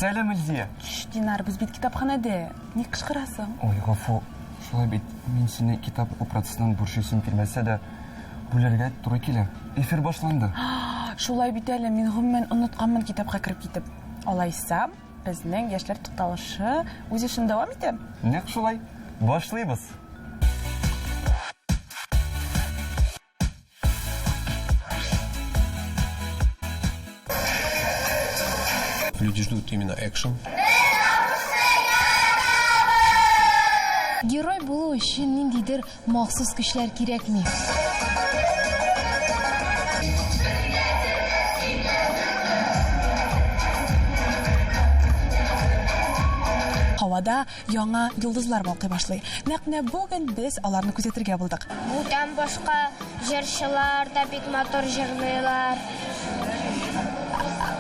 Сәлем, Илзия. Динар, біз бит китапханада. Не кышкырасың? Ой, гафу. Шулай бит, мин сине китап уку процессынан бурчисим килмәсә дә, бүләргә туры килә. Эфир башланды. Шулай бит әле, мин гомумән онытканмын китапка кирип китеп. Алайса, безнең яшьләр тукталышы үз эшен дәвам итә. Нәкъ шулай. Башлыйбыз. Люди ждут именно экшен. Герой булу өчен ниндидер махсус көчләр кирәкми. Һавада яңа йолдызлар балкый башлый. Нәкъ бүген без аларны күзәтергә булдык. Будан башка җырчылар да бик матур җырлыйлар.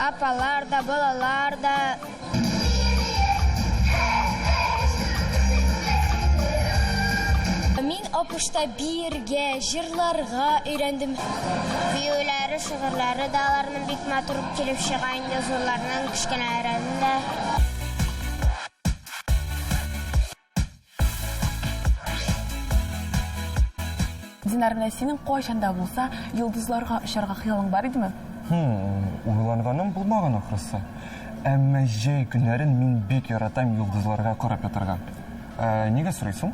Апалар да, балалар да. Мин апышта биргә, җырларга өйрәндем. Биюләре, шигырьләре да аларның бик матур килеп чыга инде зурларның кичкенәләрен дә. Динар, менә синең кайчанда булса йолдызларга очарга хыялың бар идеме? Уйланганым булмаган ахрысы. Әмма җәй көннәрен мин бик яратам йолдызларга карап ятарга. Нигә сорыйсың?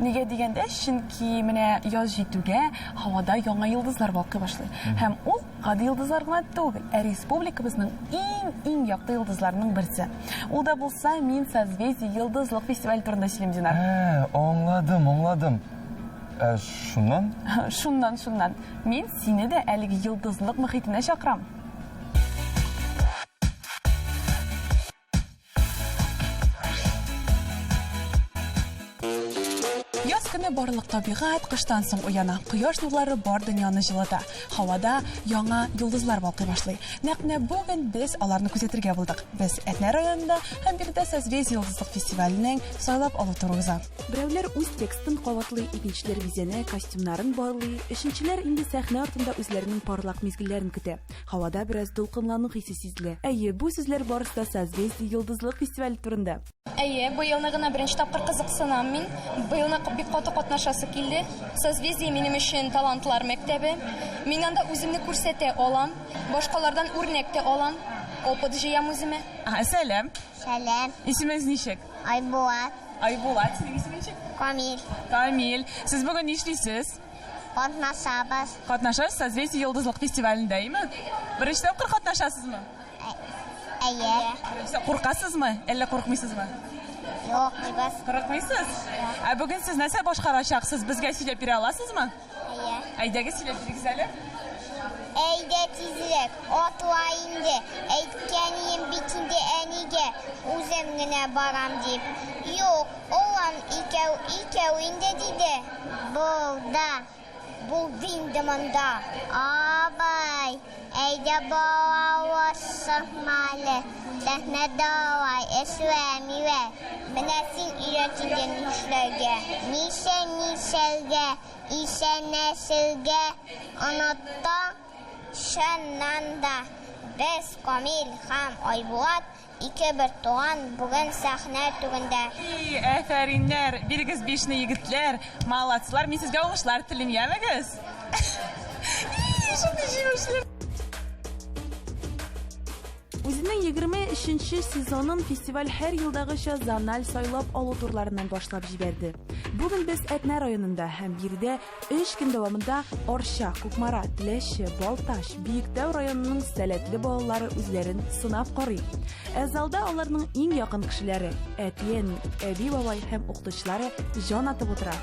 Нигә дигәндә, чөнки менә яз җитүгә һавада яңа йолдызлар балкый башлый. Һәм ул гади йолдызлар гына түгел, республикабызның иң якты йолдызларының берсе. Ул да булса мин созвездие йолдызлык фестиваль турында сөйлим, Динар. Аңладым. Шуннан? Шуннан. Мин сине дә әлеге йолдызлык мөхитенә чакырам. Яз көне барлык табигать кыштан соң уяна. Кояш нурлары бар дөньяны җылыта. Һавада яңа йолдызлар балкый башлый. Нәкъ бүген без аларны күзәтергә булдык. Без Әтнә районында һәм бирдә созвездие йолдызлык фестиваленең сайлап алу турында. Берәүләр үз текстын кабатлый, икенчеләр визәне, костюмнарын барлый, өченчеләр инде сәхнә артында үзләренең парлак мизгелләрен көтә. Һавада бераз дулкынлану хисе сизелә. Әйе, бу сүзләр барысында созвездие йолдызлык фестивале турында. Әйе, быелны гына беренче тапкыр кызыксынам мин. Быелны бик каты катнашасы килде. Созвездие минем өчен талантлар мәктәбе. Мин анда үземне күрсәтә алам, башкалардан үрнәк тә алам. Опыт җыям үземә. Сәлам. Сәлам, Исемегез ничек? Айбулат, Айбулат, синең исемең ничек? Камил, Сез бүген нишлисез? катнашабыз. Катнашасыз созвездие йолдызлык фестивалендәме? Беренче тапкыр катнашасызмы? Әйе, Куркасызмы? Әллә куркмыйсызмы? юк, без. Куркмыйсыз? Бүген сез нәрсә башкарачаксыз? Безгә сөйләп бирә аласызмы? Әйе. Әйдәгез сөйләп бирегез әле. Әйдә тизрәк, атла инде. Әйткәнем бит инде әнигә, үзем генә барам дип. Юк, олан икәү инде диде. Булды инде монда. Абай, әйдә балаларсың мәле. Сәхнә давай, эшләмивә. Менә син өйрәтелгән эшләргә. Нишәлгә, ишәнәшелгә. Оныттың, шуннан да. Без Камил һәм Айбулат ике бер туган бүген сәхнә түгендә. Әфәриннәр, бирегез бишне егетләр, молодцлар, мин сезгә уңышлар телим, ямагыз. Үзенең 23-нче сезонын фестиваль һәр елдагыча зональ сайлап алу турларыннан башлап җибәрде. Бүген без Әтнә районында һәм Бирдә 3 көн дәвамында Орча, Кукмара, Теләче, Балташ, Биектау районының сәләтле балалары үзләрен сынап карый. Залда аларның иң якын кешеләре, әтиен, әби бабай һәм укытучылары җан атып утыра.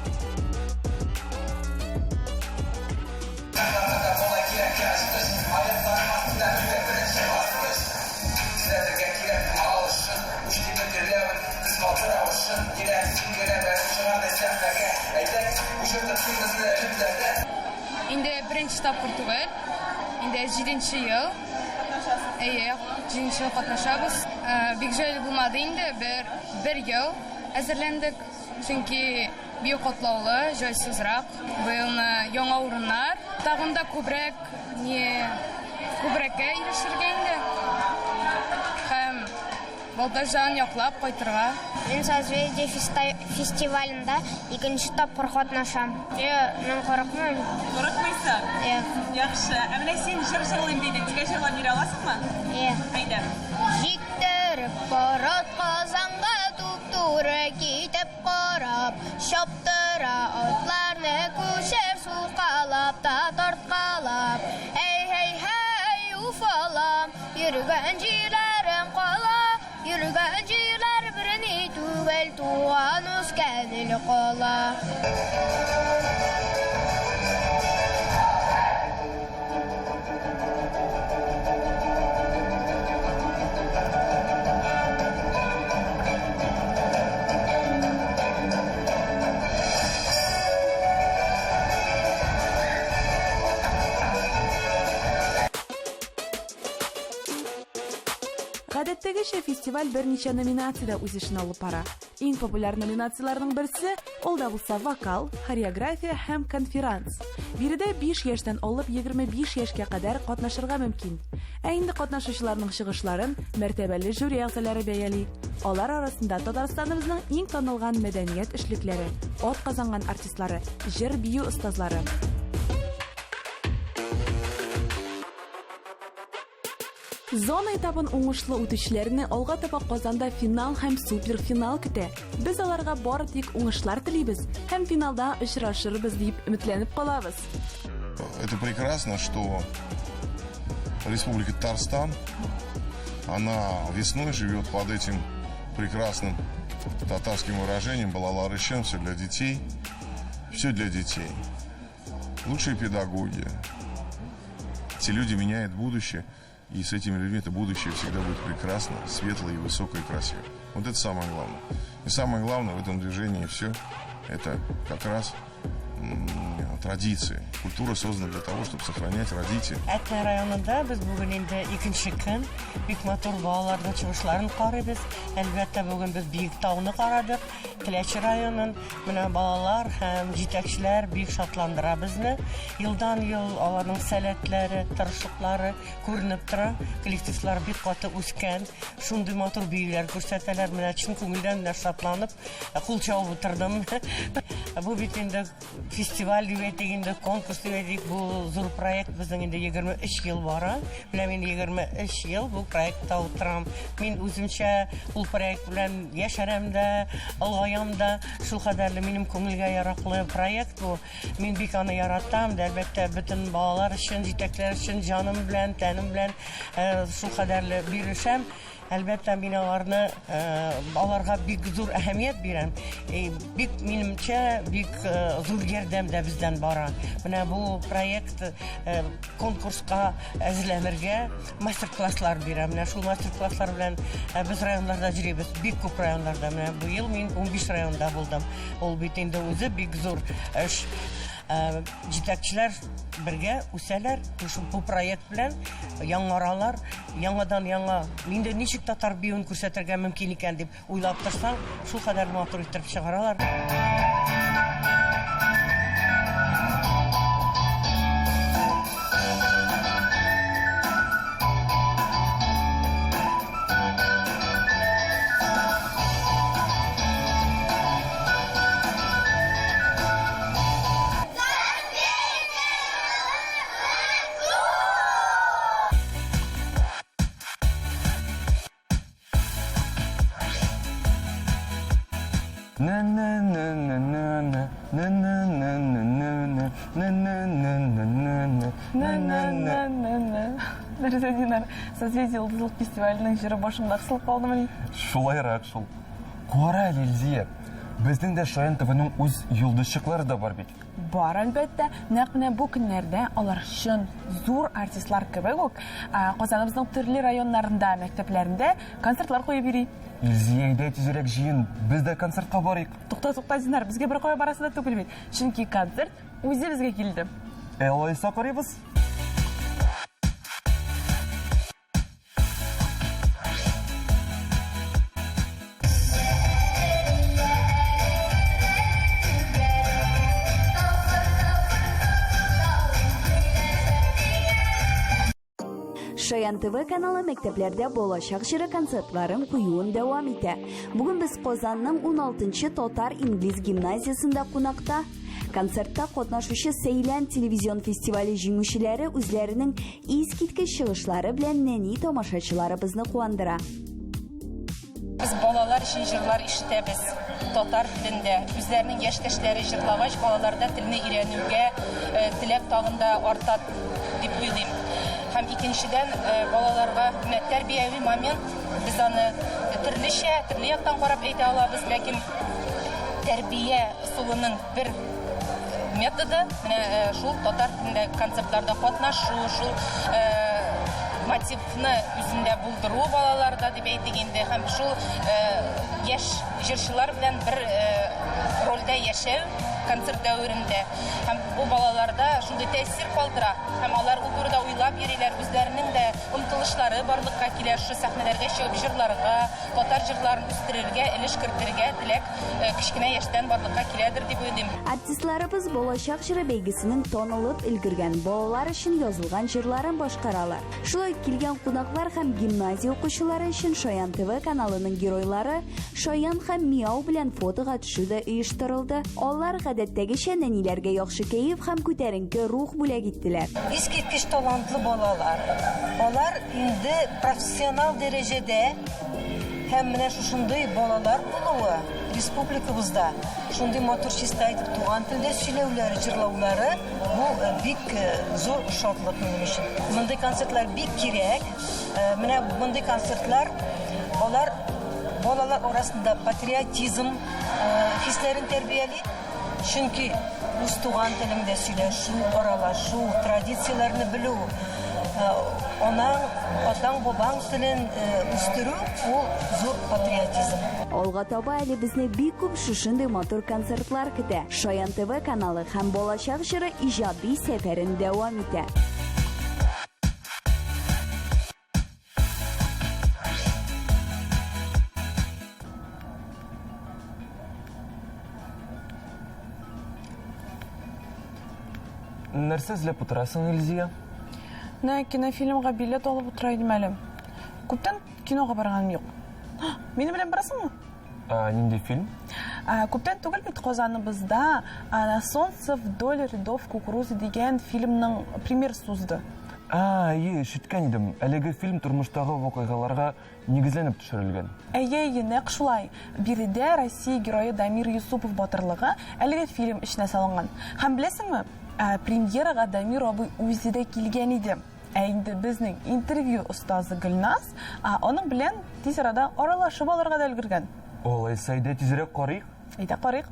Инде беренче тапкыр түгел. Инде 7нче ел. Әйе, 7нче ел катнашабыз. Бик җайлы булмады инде, бер ел әзерләндек. Чөнки бик катлаулы, җайсызрак. Быелны яңа урыннар, тагын да күбрәккә ирешергә инде. Һәм Балтажан яклап кайтырга. Мен созвездие фестивалында икенче тапкыр катнашам. Мен курыкмыйм. Курыкмыйсың? Яхшы. Ә менә син җыр җырлыйм дидең. Тигә җырлап йөри аласыңмы? Әйдә. Җиктереп карат казанга туп-туры китеп карап, чаптыра атларны күчер сукалап та тарткалап. Эй, уфалам, йөргән җирләрем кала, йөргән җирләр берни түгел, туган үскән ил кала. Гадәттәгечә фестиваль берничә номинациядә үз эшен алып бара. Иң популяр номинацияләрнең берсе ул да булса вокал, хореография һәм конферанс. Биредә 5 яшьтән алып 25 яшькә кадәр катнашырга мөмкин. Ә инде катнашучыларның чыгышларын мәртәбәле жюри әгъзалары бәяли. Алар арасында Татарстаныбызның иң танылган мәдәният эшлекләре, ат казанган артистлары, җыр-бию остазлары. Зона этабын уңышлы үтүчеләрне алга таба Казанда финал һәм суперфинал көтә. Без аларга бары тик уңышлар телибез һәм финалда очрашырбыз дип өметләнеп калабыз. Это прекрасно, что Республика Татарстан, она весной живет под этим прекрасным татарским выражением «Балалар-ишем», все для детей. Все для детей. Лучшие педагоги. Эти люди меняют будущее. И с этими людьми это будущее всегда будет прекрасно, светлое и высокое и красивое. Вот это самое главное. И самое главное в этом движении все это как раз традиции. Культура создана для того, чтобы сохранять родителей. Әтнә районында без бүген инде икенче көн бик матур балаларның чыгышларын карыйбыз. Әлбәттә бүген без Биектауны карадык. Келәче районын менә балалар һәм җитәкчеләр бик шатландыра безне. Елдан-ел аларның сәләтләре, тырышлыклары күренеп тора. Коллективлар бик каты үскән. Шундый матур биюләр күрсәтәләр. Менә чын күңелдән шатланып, кул чабып утырдым. Бу бит инде фестиваль дигәндә конкурс дигәндә бу зур проект безнең инде 23 ел бара. Менә мин 23 ел бу проектта утырам. Мин үземчә ул проект белән яшәрәм дә, алгаям да. Шул кадәрле минем күңелгә яраклы проект бу. Мин бик аны яратам. Әлбәттә бөтен балалар өчен, җитәкләр өчен җаным белән, тәнем белән шул кадәрле бирешәм. Әлбәттә мин аларга бик зур әһәмият бирәм. Бик минемчә бик зур ярдәм дә бездән бара. Менә бу проект конкурска әзерләнергә мастер-класслар бирә. Менә шул мастер-класслар белән без районнарда йөрибез. Бик күп районнарда. Менә бу ел мин 15 районда булдым. Ул бит инде үзе бик зур эш. Җитәкчеләр бергә үсәләр, бу проект белән яңаралар, яңадан яңа инде ничек татар биюен күрсәтергә мөмкин икән дип уйлап торсаң, шул кадәр матур итеп чыгаралар. Динар, созвездие йолдызлык фестиваленең җыры башымда кысылып калдымы? Шулайрак шул. Кара Лилзия. Безнең дә Шаян ТВның үз йолдызчыклары да бар бит. Бар, әлбәттә. Нәкъ бу көннәрдә алар чын зур артистлар кебек үк Казаныбызның төрле районнарында, мәктәпләрендә концертлар куеп йөри. Лилзия, әйдә тизрәк җыен, без дә концертка барыйк. Тукта, Динар, безгә бер кая барасы да түгел бит. Чөнки концерт үзе безгә килде. Алайса карыйбыз. Шаян ТВ каналы мәктәпләрдә балачак җыры концертларын куюын дәвам итә. Бүген без Казанның 16-нчы татар-инглиз гимназиясендә кунакта. Концертта катнашучы Сейлән телевизион фестивале җиңүчеләре үзләренең искиткеч чыгышлары белән нәни тамашачыларыбызны куандыра. Biz балалар өчен җырлар ишетәбез. Татар телендә үзләренең яшьтәшләре җырлагач, балаларда телне өйрәнүгә теләк тагын да арта дип уйлыйм. Һәм икенчедән балаларга тәрбияви момент, без аны төрлечә, төрле яктан карап әйтә алабыз, ләкин тәрбия ысулының бер методы менә шул татар телендә концертларда катнашу, шул мотивны үзендә булдыру балаларда дип әйтик инде, һәм шул яшь җырчылар белән бер рольдә яшәү концерт дәверендә. Һәм бу балаларда шундый тәэсир калдыра, һәм алар ул турыда уйлап йөриләр, үзләренең дә омтылышлары барлыкка килә, шу сәхнәләргә чыгып җырларга, татар җырларын үстерергә, илеш кертергә теләк кичкенә яшьтән барлыкка киләдер дип уйлыйм. Артистларыбыз балачак җыры бәйгесенең танылып өлгергән балалар өчен язылган җырларын башкаралар. Шулай килгән кунаклар һәм гимназия укучылары өчен Шаян ТВ каналының геройлары Шаян һәм Мияу белән фотога төшү дә оештырылды. Алар гадәттәгечә нәниләргә яхшы кәеф һәм күтәренке рух бүләк иттеләр. Искиткеч талантлы балалар. Алар инде профессионал дәрәҗәдә һәм менә шушындый балалар булуы республикабызда шундый матур чиста итеп туган телдә сөйләүләре, җырлаулары бу бик зур шатлык минем өчен. Мондый концертлар бик кирәк. Менә мондый концертлар алар балалар арасында патриотизм хисләрен тәрбияли. Чөнки үз туган телеңдә сөйләшү, аралашу, традицияләрне белү, атаң бабаң телен үстерү ул зур патриотизм. Алга таба әле безне бик күп шушындый матур концертлар көтә. Шаян ТВ каналы һәм балачак җыры иҗади сәфәрен дәвам итә. Нәрсә эзләп утырасың, Илзия? Менә кинофильмга билет алып утыра идем әле. Күптән кинога барганым юк. Мине белән барасыңмы? Нинди фильм? Күптән түгел бит Казаныбызда «На солнце вдоль рядов кукурузы» дигән фильмның премьерасы узды. Ишеткән идем. Әлеге фильм тормыштагы вакыйгаларга нигезләнеп төшерелгән. Нәкъ шулай. Биредә Россия герое Дамир Юсупов батырлыгы әлеге фильм эченә салынган. Һәм беләсеңме, премьерага Дамир абый үзе дә килгән иде. Инде безнең интервью остазы Гөлназ аның белән тиз арада аралашып алырга да өлгергән. Алайса, әйдә тизрәк карыйк. Әйдә карыйк.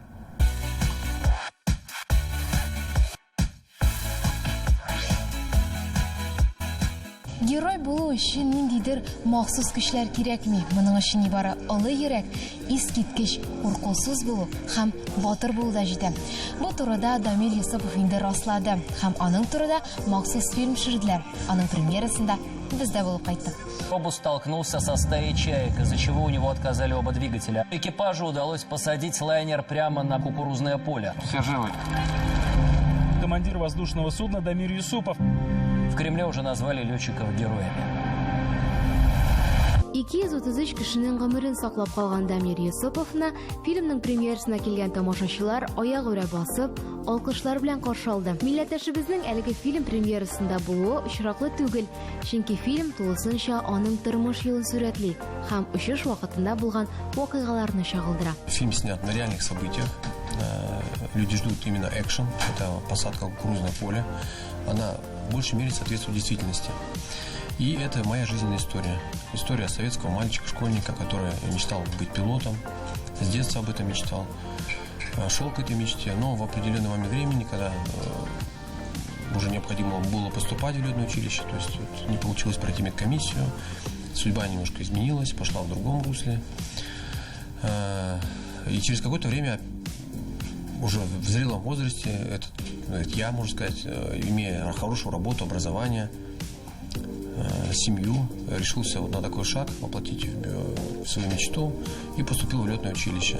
Герой булу өчен ниндидер махсус көчләр кирәкми. Моның өчен нибары олы йөрәк, искиткеч, куркусыз булу һәм батыр булу да җитә. Бу турыда Дамир Юсупов инде раслады һәм аның турыда махсус фильм төшерделәр. Аның премьерасында без дә булып кайттык. Автобус столкнулся со стаей чаек, из-за чего у него отказали оба двигателя. Экипажу удалось посадить лайнер прямо на кукурузное поле. Все живы. Командир воздушного судна Дамир Юсупов. В Кремле уже назвали летчиков героями. 233 кешенең гомерен саклап калган Дамир Юсуповны фильмның премьерасына килгән тамашачылар аягүрә басып, алкышлар белән каршы алды. Милләттәшебезнең әлеге фильм премьерасында булуы очраклы түгел, чөнки фильм тулысынча аның тормыш юлын сурәтли һәм учыш вакытында булган вакыйгаларны чагылдыра. Фильм снят на реальных событиях. Люди ждут именно экшен. Это посадка в кукурузное поле. Она в большей мере соответствует действительности. И это моя жизненная история. История советского мальчика, школьника, который мечтал быть пилотом. С детства об этом мечтал. Шел к этой мечте, но в определенный момент времени, когда уже необходимо было поступать в летное училище, то есть не получилось пройти медкомиссию, судьба немножко изменилась, пошла в другом русле. И через какое-то время, уже в зрелом возрасте, я, можно сказать, имея хорошую работу, образование, семью, решился вот на такой шаг, воплотить свою мечту и поступил в летное училище.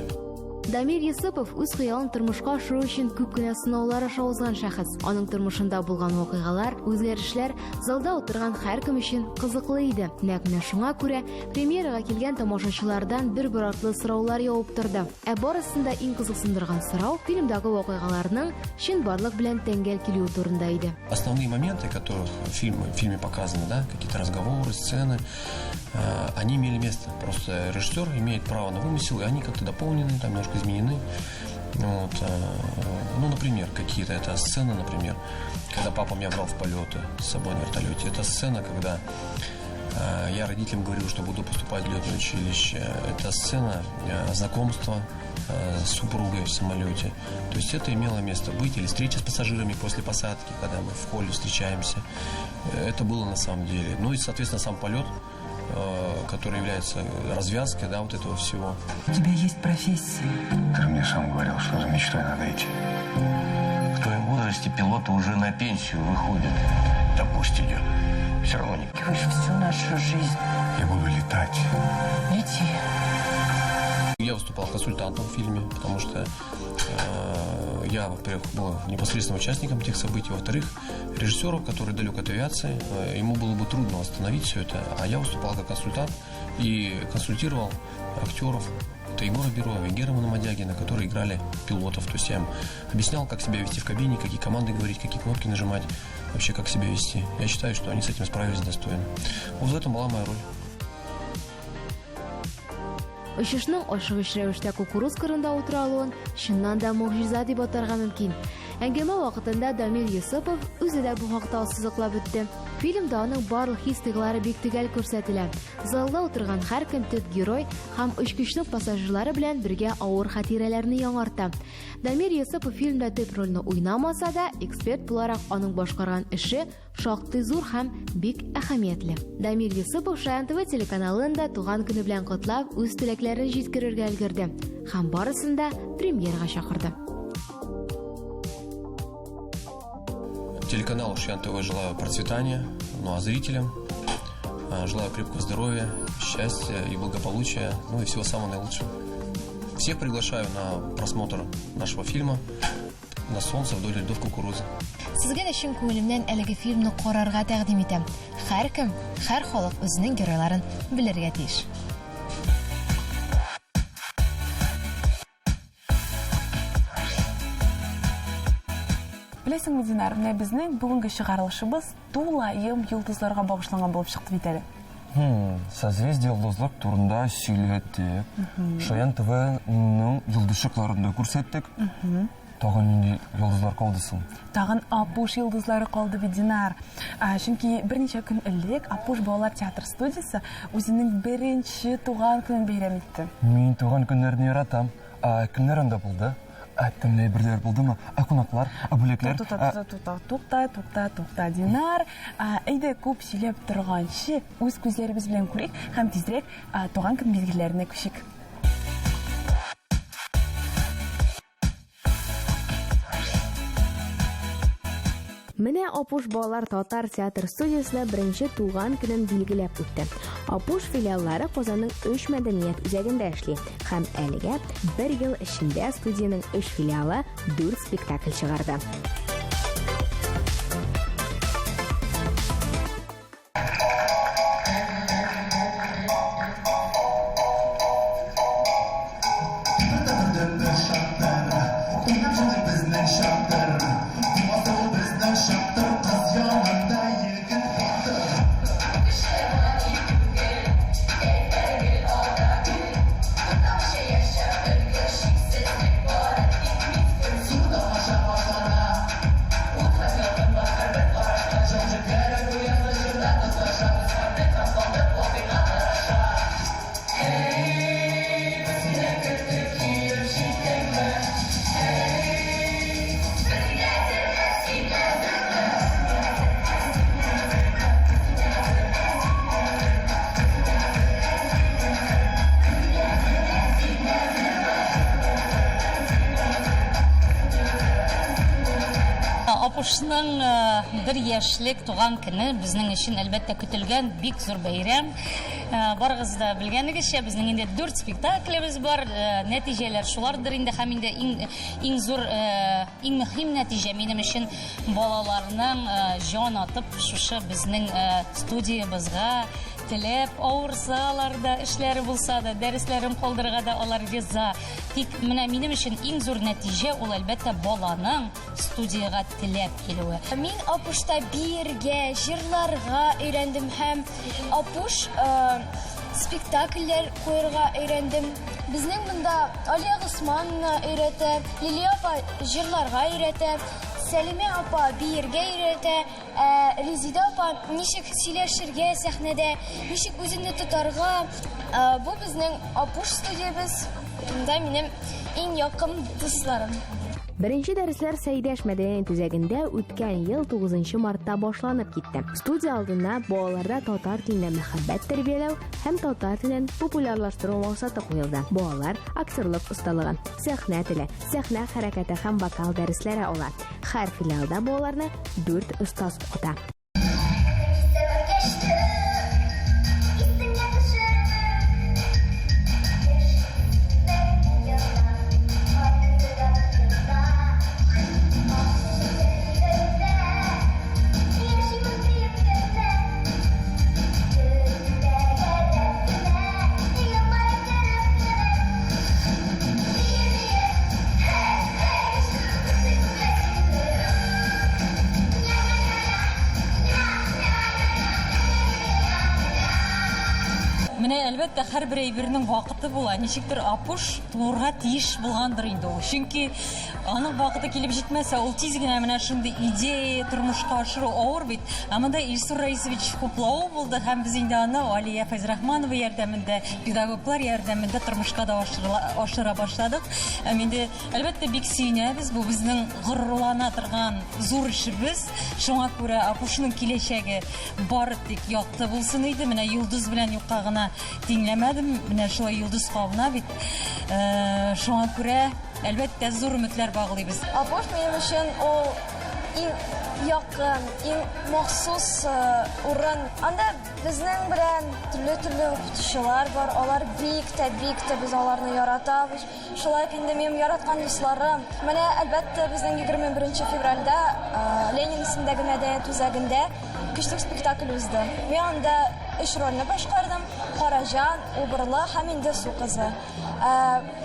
Дамир Юсупов үз хыялын тормышка ашыру өчен күп кенә сынаулар аша узган шәхес. Аның тормышында булган вакыйгалар, үзгәрешләр залда утырган һәркем өчен кызыклы иде. Нәкъ менә шуңа күрә премьерага килгән тамашачылардан бер артлы сораулар явып торды. Ә барысында иң кызыксындырган сорау фильмдагы вакыйгаларның чынбарлык белән тәңгәл килүе турында иде. Основные моменты, которые в фильме показаны, да, какие-то разговоры, сцены, они имели место. Просто режиссер имеет право на вымысел, и они как-то дополнены, там немножко изменены. Вот, ну, например, какие-то это сцены, например, когда папа меня брал в полеты с собой на вертолете. Это сцена, когда я родителям говорил, что буду поступать в летное училище. Это сцена знакомства с супругой в самолете. То есть это имело место быть. Или встреча с пассажирами после посадки, когда мы в холле встречаемся. Это было на самом деле. Ну и, соответственно, сам полет, который является развязкой, да, вот этого всего. У тебя есть профессия. Ты же мне сам говорил, что за мечтой надо идти. В твоем возрасте пилоты уже на пенсию выходят. Да пусть идет. Все равно не... Вы же всю нашу жизнь. Я буду летать. Лети. Я выступал консультантом в фильме, потому что я, во-первых, был непосредственным участником тех событий, во-вторых, режиссеру, который далек от авиации, ему было бы трудно восстановить все это, а я выступал как консультант и консультировал актеров. Это Егора Бероева и Германа Мадягина, которые играли пилотов. То есть я им объяснял, как себя вести в кабине, какие команды говорить, какие кнопки нажимать, вообще как себя вести. Я считаю, что они с этим справились достойно. Вот в этом была моя роль. Очышның ашыгыч рәвештә кукуруз кырында утыра алуын чыннан да могҗиза дип атарга мөмкин. Әңгәмә вакытында Дамир Юсупов үзе дә бу хакта ассызыклап үтте. Фильмда аның барлык хис-тойгылары бик төгәл күрсәтелә. Залда утырган һәркем төп герой һәм очкычлык пассажирлары белән бергә авыр хатирәләрне яңарта. Дамир Юсупов фильмда төп рольне уйнамаса да, эксперт буларак аның башкарган эше шактый зур һәм бик әһәмиятле. Дамир Юсупов Шаян ТВ телеканалында туган көне белән котлап үз теләкләрен җиткерергә өлгерде һәм барысын да премьерага чакырды. Телеканалу Шаян ТВ желаю процветания, ну а зрителям желаю крепкого здоровья, счастья и благополучия, ну и всего самого наилучшего. Всех приглашаю на просмотр нашего фильма «На солнце вдоль льдов кукурузы». Сезгә дә чын күңелемнән әлеге фильмны карарга тәкъдим итәм. Һәркем, һәр халык үзенең геройларын белергә тиеш. Беләсеңме, Динар, менә безнең бүгенге чыгарылышыбыз тулаем йолдызларга багышланган булып чыкты бит әле. Созвездие йолдызлар турында сөйләттек. Шаян ТВ-ның йолдызчыкларын да күрсәттек. Тагын нинди йолдызлар калды соң? Тагын Апуш йолдызлары калды бит, Динар. Чөнки берничә көн элек Апуш балалар театр студиясе үзенең беренче туган көнен бәйрәм итте. Мин туган көннәрне яратам. Кемнәр анда булды? Кемнәр берләр булдымы? Кунаклар, бүләкләр. Тута, Динар. Әйдә күп сөйләп торганчы, үз күзләребез белән күрик һәм тизрәк туган көн билгеләренә күчик. Менә Апуш балалар татар театр студиясында беренче туган көнен билгеләп үтте. Апуш филиаллары Казанның 3 мәдәният үзәгендә эшли һәм әлегә 1 ел эчендә студияның 3 филиалы 4 спектакль чыгарды. Апушның бер яшьлек туган көне безнең өчен әлбәттә көтелгән бик зур бәйрәм. Барыгыз да белгәнегезчә, безнең инде 4 спектаклебез бар. Нәтиҗәләр шулардыр инде һәм инде иң зур, иң мөһим нәтиҗә минем өчен балаларның җан атып шушы безнең студиябызга теләп авырсалар да, эшләре булса да, дәресләрен калдырырга да алар риза. Тик менә минем өчен иң зур нәтиҗә ул әлбәттә баланың студияга теләп килүе. Мин Апушта биергә, җырларга өйрәндем һәм Апуш спектакльләр куярга өйрәндем. Безнең монда Алия Госман өйрәтә, Лилия апа җырларга өйрәтә, Сәлимә апа биергә өйрәтә, Резида апа ничек сөйләшергә сәхнәдә, ничек үзеңне тотарга. Бу безнең Апуш студиябыз. Монда минем иң якын дусларым. Беренче дәресләр Сәйдәш мәдәният үзәгендә үткән ел 9 мартта башланып китте. Студия алдына балаларда татар теленә мәхәббәт тәрбияләү һәм татар телен популярлаштыру максаты куелды. Балалар актерлык осталыгын, сәхнә теле, сәхнә хәрәкәте һәм вокал дәресләре ала. Һәр филиалда балаларны 4 остаз укыта. Менә әлбәттә һәрбер әйбернең вакыты була. Ничектер Апуш тулырга тиеш булгандыр инде ул. Чөнки аның вакыты килеп җитмәсә, ул тиз генә менә шундый идея тормышка ашыру авыр бит. Монда Илсур Раисович хуплау булды һәм без инде аны Алия Файзрахманова ярдәмендә, педагоглар ярдәмендә тормышка да ашыра башладык. Инде әлбәттә бик сөенәбез. Бу безнең горурлана торган зур эшебез. Шуңа күрә Апушның киләчәге бары тик якты булсын иде. Менә Йолдыз белән юкка гына тиңләмәдем. Менә шулай Йолдыз кабына бит. Шуңа күрә әлбәттә зур өметләр баглыйбыз. Апуш минем өчен ул иң якын, иң махсус урын. Анда безнең белән төрле укытучылар бар. Алар бик тә без аларны яратабыз. Шулай инде минем яраткан дусларым. Менә әлбәттә безнең 21 февральдә Ленин исемендәге мәдәният үзәгендә көчле спектакль узды. Мин анда 3 рольне башкардым. Караҗан, Убырлы һәм инде Су кызы.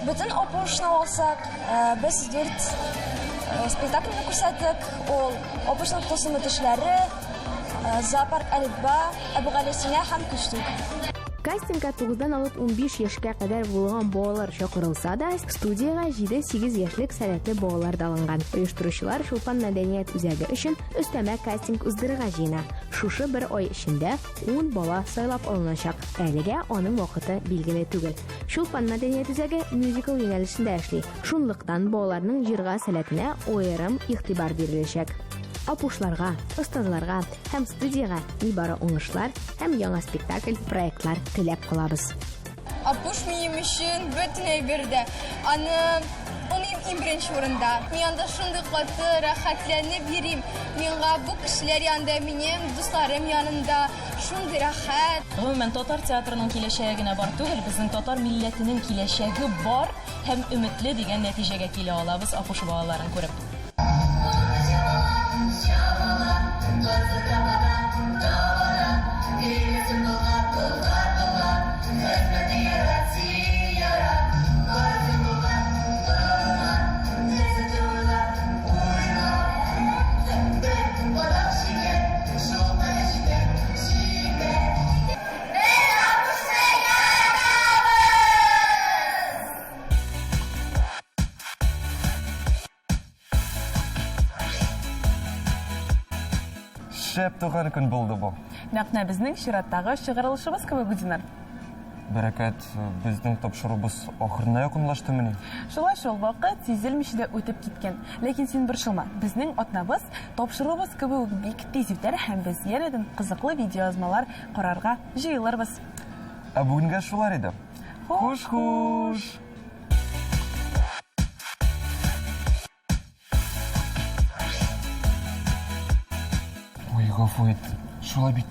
Бөтен Апушны алсак, без 4 спектакльне күрсәттек. Ул Апушның тылсымлы төшләре, Зоопарк Әлифба, Әбүгали Сина һәм Көчлек. Кастингка 9-дан алып 15 яшькә кадәр булган балалар чакырылса да, студияга 7-8 яшьлек сәләтле балалар да алынган. Оештыручылар Шулпан мәдәният үзәге өчен өстәмә кастинг уздырырга җыена. Шушы бер ай эчендә 10 бала сайлап алыначак. Әлегә аның вакыты билгеле түгел. Шулпан мәдәният үзәге мюзикл юнәлешендә эшли. Шунлыктан балаларның җырга сәләтенә аерым игътибар биреләчәк. Апушларга, остазларга һәм студияга нибары уңышлар һәм яңа спектакль проектлар теләп калабыз. Апуш минем өчен бөтен әйбердә. Аны иң беренче урында. Мин анда шундый каты рәхәтләнеп йөрим. Миңа бу кешеләр янында, минем дусларым янында шундый рәхәт. Гомумән татар театрының киләчәге генә бар түгел, безнең татар милләтенең киләчәге бар һәм өметле дигән нәтиҗәгә килә алабыз Апуш балаларын күреп. Шәп туган көн булды бу. Нәкъ безнең чираттагы чыгарылышыбыз кебек Гүзинар. Бәрәкәт, безнең тапшырубыз ахырына якынлаштымыни? Шулай шул вакыт сизелмичә дә үтеп киткән. Ләкин син борчылма. Безнең атнабыз тапшырубыз кебек бик тиз үтәр һәм без янәдән кызыклы видеоязмалар карарга җыелырбыз. Ә бүгенгә шулар иде. Хуш-хуш. гафу ит. Шулай бит.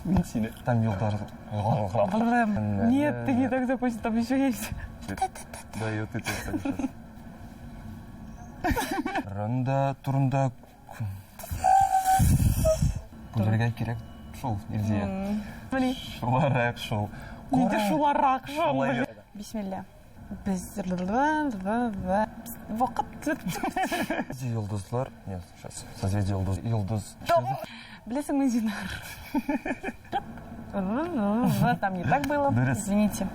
Мин сине. Там йылдар. Нет, ты не так закончил, там еще есть. Да, и вот это сейчас. Ранда турында күләргә кирәк шул, Илзия. Били. Шуларак шул. Нидә шуларак шул? Шулай. Бисмилла. Без вакыт. Йылдызлар. Нет, сейчас. Созвездие йылдыз. Йылдыз. Білесің, Динар. Там не так было. Извините.